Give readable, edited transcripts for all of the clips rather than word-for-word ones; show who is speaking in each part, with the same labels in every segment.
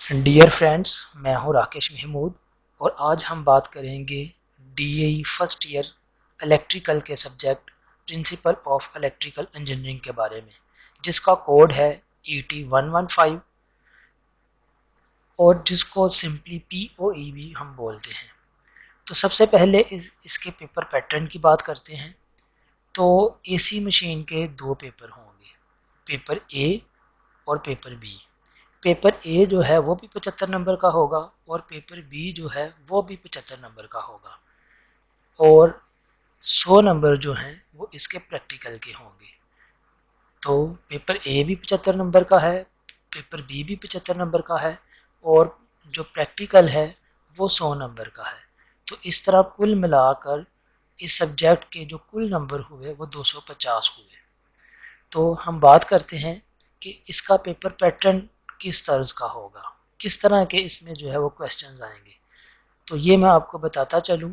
Speaker 1: Dear friends, मैं हूं राकेश महमूद और आज हम बात करेंगे डीएई फर्स्ट ईयर इलेक्ट्रिकल के subject principle of electrical engineering के बारे में, जिसका कोड है ET115 और जिसको सिंपली POE भी हम बोलते हैं। तो सबसे पहले इसके पेपर पैटर्न की बात करते हैं। तो एसी मशीन के दो पेपर होंगे, पेपर ए और पेपर बी। पेपर ए जो है वो भी 75 नंबर का होगा और पेपर बी जो है वो भी 75 नंबर का होगा और 100 नंबर जो हैं वो इसके प्रैक्टिकल के होंगे। तो पेपर ए भी 75 नंबर का है, पेपर बी भी 75 नंबर का है और जो प्रैक्टिकल है वो 100 नंबर का है। तो इस तरह कुल मिलाकर इस सब्जेक्ट के जो कुल नंबर हुए वो 250 हुए। तो हम बात करते हैं कि इसका पेपर पैटर्न किस तर्ज का होगा, किस तरह के इसमें जो है वो क्वेश्चंस आएंगे। तो ये मैं आपको बताता चलूँ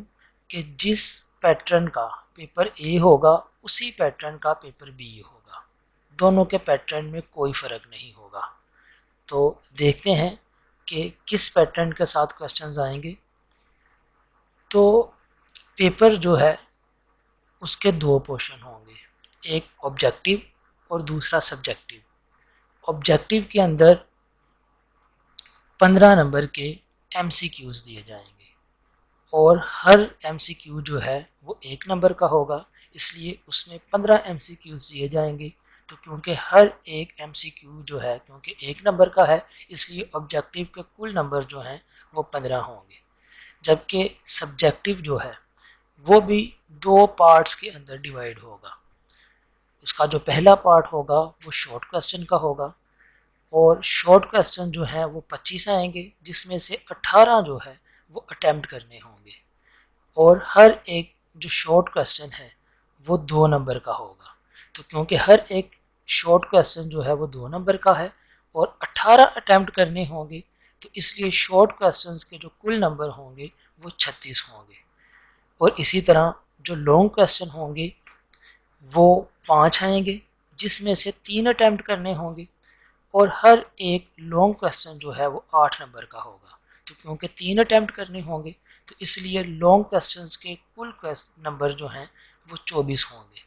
Speaker 1: कि जिस पैटर्न का पेपर ए होगा उसी पैटर्न का पेपर बी होगा, दोनों के पैटर्न में कोई फ़र्क नहीं होगा। तो देखते हैं कि किस पैटर्न के साथ क्वेश्चंस आएंगे। तो पेपर जो है उसके दो पोर्शन होंगे, एक ऑब्जेक्टिव और दूसरा सब्जेक्टिव। ऑब्जेक्टिव के अंदर 15 नंबर के MCQs दिए जाएंगे और हर MCQ जो है वो 1 नंबर का होगा, इसलिए उसमें 15 MCQs दिए जाएंगे। तो क्योंकि हर एक MCQ जो है क्योंकि 1 नंबर का है, इसलिए ऑब्जेक्टिव के कुल नंबर जो हैं वो 15 होंगे। जबकि सब्जेक्टिव जो है वो भी दो पार्ट्स के अंदर डिवाइड होगा। उसका जो पहला पार्ट होगा वो शॉर्ट क्वेश्चन का होगा और शॉर्ट क्वेश्चन जो है वो 25 आएंगे, जिसमें से 18 जो है वो अटेम्प्ट करने होंगे और हर एक जो शॉर्ट क्वेश्चन है वो 2 नंबर का होगा। तो क्योंकि हर एक शॉर्ट क्वेश्चन जो है वो 2 नंबर का है और 18 अटेम्प्ट करने होंगे, तो इसलिए शॉर्ट क्वेश्चंस के जो कुल नंबर होंगे वो 36 होंगे। और इसी तरह जो लॉन्ग क्वेश्चन होंगे वो 5 आएंगे, जिसमें से 3 अटेम्प्ट करने होंगे और हर एक लॉन्ग क्वेश्चन जो है वो 8 नंबर का होगा। तो क्योंकि 3 अटेम्प्ट करने होंगे तो इसलिए लॉन्ग क्वेश्चंस के कुल नंबर जो हैं वो 24 होंगे।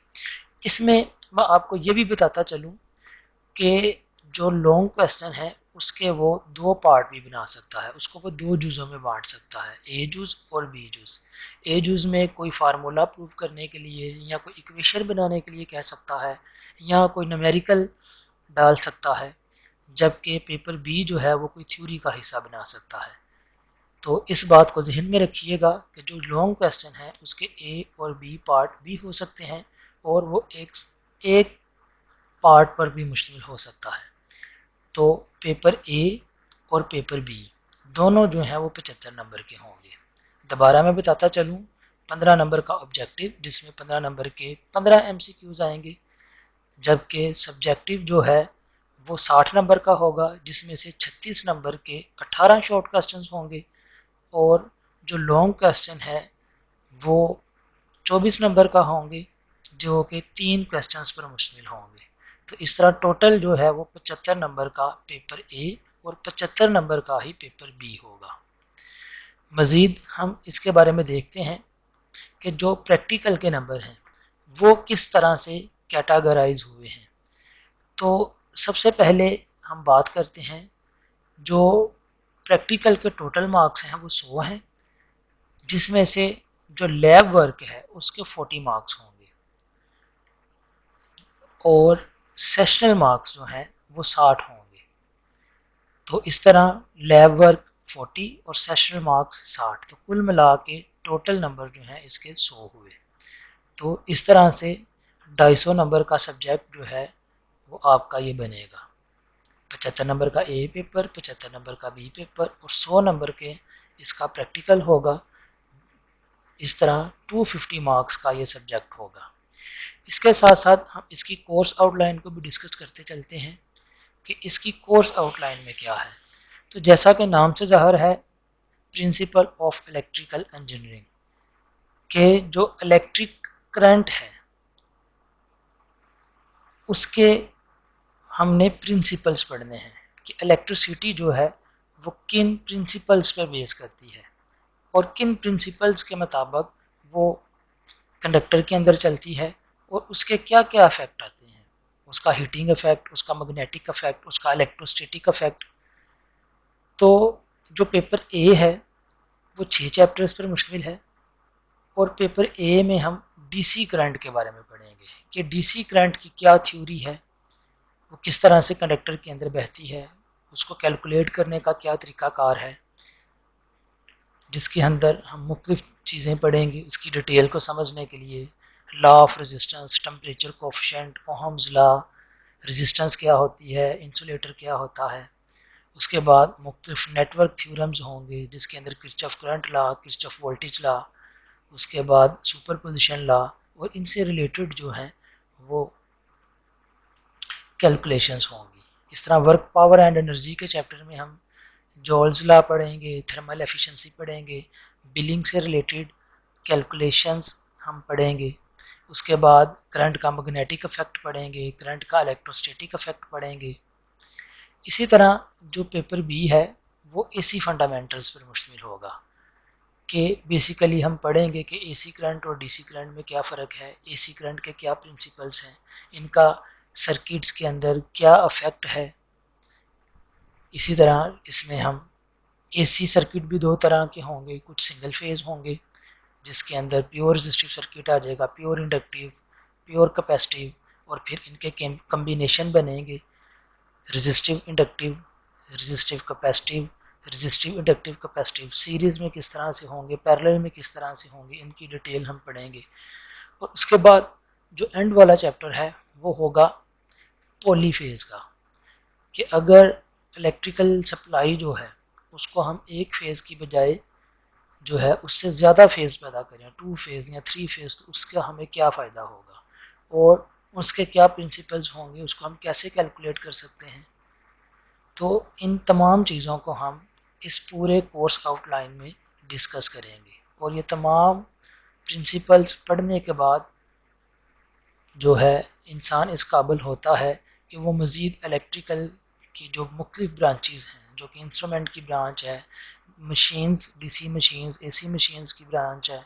Speaker 1: इसमें मैं आपको ये भी बताता चलूँ कि जो लॉन्ग क्वेश्चन है उसके वो दो पार्ट भी बना सकता है, उसको वो दो जुज़ों में बांट सकता है, ए जुज़ और बी जुज़। ए जुज़ में कोई फार्मूला प्रूव करने के लिए या कोई इक्वेशन बनाने के लिए कह सकता है या कोई न्यूमेरिकल डाल सकता है, जबकि पेपर बी जो है वो कोई थ्योरी का हिस्सा बना सकता है। तो इस बात को जहन में रखिएगा कि जो लॉन्ग क्वेश्चन है उसके ए और बी पार्ट भी हो सकते हैं और वो एक पार्ट पर भी मुश्तमिल हो सकता है। तो पेपर ए और पेपर बी दोनों जो हैं वो 75 नंबर के होंगे। दोबारा मैं बताता चलूँ, 15 नंबर का ऑब्जेक्टिव जिसमें 15 नंबर के 15 MCQs आएंगे, जबकि सब्जेक्टिव जो है वो 60 नंबर का होगा, जिसमें से 36 नंबर के 18 शॉर्ट क्वेश्चंस होंगे और जो लॉन्ग क्वेश्चन है वो 24 नंबर का होंगे, जो कि 3 क्वेश्चंस पर मुश्तमिल होंगे। तो इस तरह टोटल जो है वो 75 नंबर का पेपर ए और 75 नंबर का ही पेपर बी होगा। मज़ीद हम इसके बारे में देखते हैं कि जो प्रैक्टिकल के नंबर हैं वो किस तरह से कैटेगराइज हुए हैं। तो सबसे पहले हम बात करते हैं, जो प्रैक्टिकल के टोटल मार्क्स हैं वो 100 हैं, जिसमें से जो लैब वर्क है उसके 40 मार्क्स होंगे और सेशनल मार्क्स जो हैं वो 60 होंगे। तो इस तरह लैब वर्क 40 और सेशनल मार्क्स 60, तो कुल मिला के टोटल नंबर जो हैं इसके 100 हुए। तो इस तरह से 250 नंबर का सब्जेक्ट जो है वो आपका ये बनेगा। 75 नंबर का ए पेपर, 75 नंबर का बी पेपर और 100 नंबर के इसका प्रैक्टिकल होगा। इस तरह 250 मार्क्स का ये सब्जेक्ट होगा। इसके साथ साथ हम इसकी कोर्स आउटलाइन को भी डिस्कस करते चलते हैं कि इसकी कोर्स आउटलाइन में क्या है। तो जैसा कि नाम से ज़ाहिर है, प्रिंसिपल ऑफ इलेक्ट्रिकल इंजीनियरिंग के जो इलेक्ट्रिक करंट है उसके हमने प्रिंसिपल्स पढ़ने हैं कि इलेक्ट्रिसिटी जो है वो किन प्रिंसिपल्स पर बेस करती है और किन प्रिंसिपल्स के मुताबिक वो कंडक्टर के अंदर चलती है और उसके क्या क्या इफेक्ट आते हैं, उसका हीटिंग इफेक्ट, उसका मैग्नेटिक इफेक्ट, उसका इलेक्ट्रोस्टैटिक इफेक्ट। तो जो पेपर ए है वो 6 चैप्टर्स पर मुश्तमिल है और पेपर ए में हम डीसी करंट के बारे में पढ़ेंगे कि डीसी करंट की क्या थ्योरी है, वो किस तरह से कंडक्टर के अंदर बहती है, उसको कैलकुलेट करने का क्या तरीक़ाकार है, जिसके अंदर हम मुख्तलिफ चीज़ें पढ़ेंगे उसकी डिटेल को समझने के लिए। Law of resistance, temperature coefficient, Ohm's law, resistance क्या होती है, इंसुलेटर क्या होता है। उसके बाद मुख्तलिफ नेटवर्क थ्योरम्स होंगे जिसके अंदर Kirchhoff current law, Kirchhoff voltage law, उसके बाद सुपरपोजिशन लॉ और इनसे रिलेटेड जो हैं वो कैलकुलेशंस होंगी। इस तरह वर्क, पावर एंड एनर्जी के चैप्टर में हम जॉल्स लॉ पढ़ेंगे, थर्मल एफिशिएंसी पढ़ेंगे, बिलिंग से रिलेटेड कैलकुलेशंस हम पढ़ेंगे। उसके बाद करंट का मैग्नेटिक इफेक्ट पढ़ेंगे, करंट का इलेक्ट्रोस्टैटिक इफेक्ट पढ़ेंगे। इसी तरह जो पेपर बी है वो एसी फंडामेंटल्स पर मुश्तमिल होगा कि बेसिकली हम पढ़ेंगे कि एसी करंट और डीसी करंट में क्या फ़र्क है, एसी करंट के क्या प्रिंसिपल्स हैं, इनका सर्किट्स के अंदर क्या इफेक्ट है। इसी तरह इसमें हम एसी सर्किट भी दो तरह के होंगे, कुछ सिंगल फेज़ होंगे जिसके अंदर प्योर रेजिस्टिव सर्किट आ जाएगा, प्योर इंडक्टिव, प्योर कैपेसिटिव, और फिर इनके कम्बिनेशन बनेंगे resistive inductive, resistive capacitive, resistive inductive capacitive. Series में किस तरह से होंगे, पैरेलल में किस तरह से होंगे, इनकी डिटेल हम पढ़ेंगे। और उसके बाद जो एंड वाला चैप्टर है वो होगा पॉलीफेज़ का, कि अगर इलेक्ट्रिकल सप्लाई जो है उसको हम एक फेज़ की बजाय जो है उससे ज़्यादा फेज़ पैदा करें, 2 फेज़ या 3 फेज़, तो उसका हमें क्या फ़ायदा होगा और उसके क्या प्रिंसिपल्स होंगे, उसको हम कैसे कैलकुलेट कर सकते हैं। तो इन तमाम चीज़ों को हम इस पूरे कोर्स आउटलाइन में डिस्कस करेंगे और ये तमाम प्रिंसिपल्स पढ़ने के बाद जो है इंसान इस काबिल होता है कि वो मज़ीद इलेक्ट्रिकल की जो मुख्तलिफ ब्रांचेज़ हैं, जो कि इंस्ट्रूमेंट की ब्रांच है, machines, DC machines, AC machines की ब्रांच है,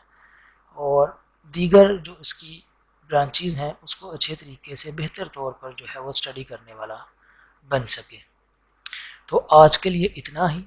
Speaker 1: और दीगर जो इसकी ब्रांचेज़ हैं उसको अच्छे तरीके से बेहतर तौर पर जो है वो स्टडी करने वाला बन सके। तो आज के लिए इतना ही।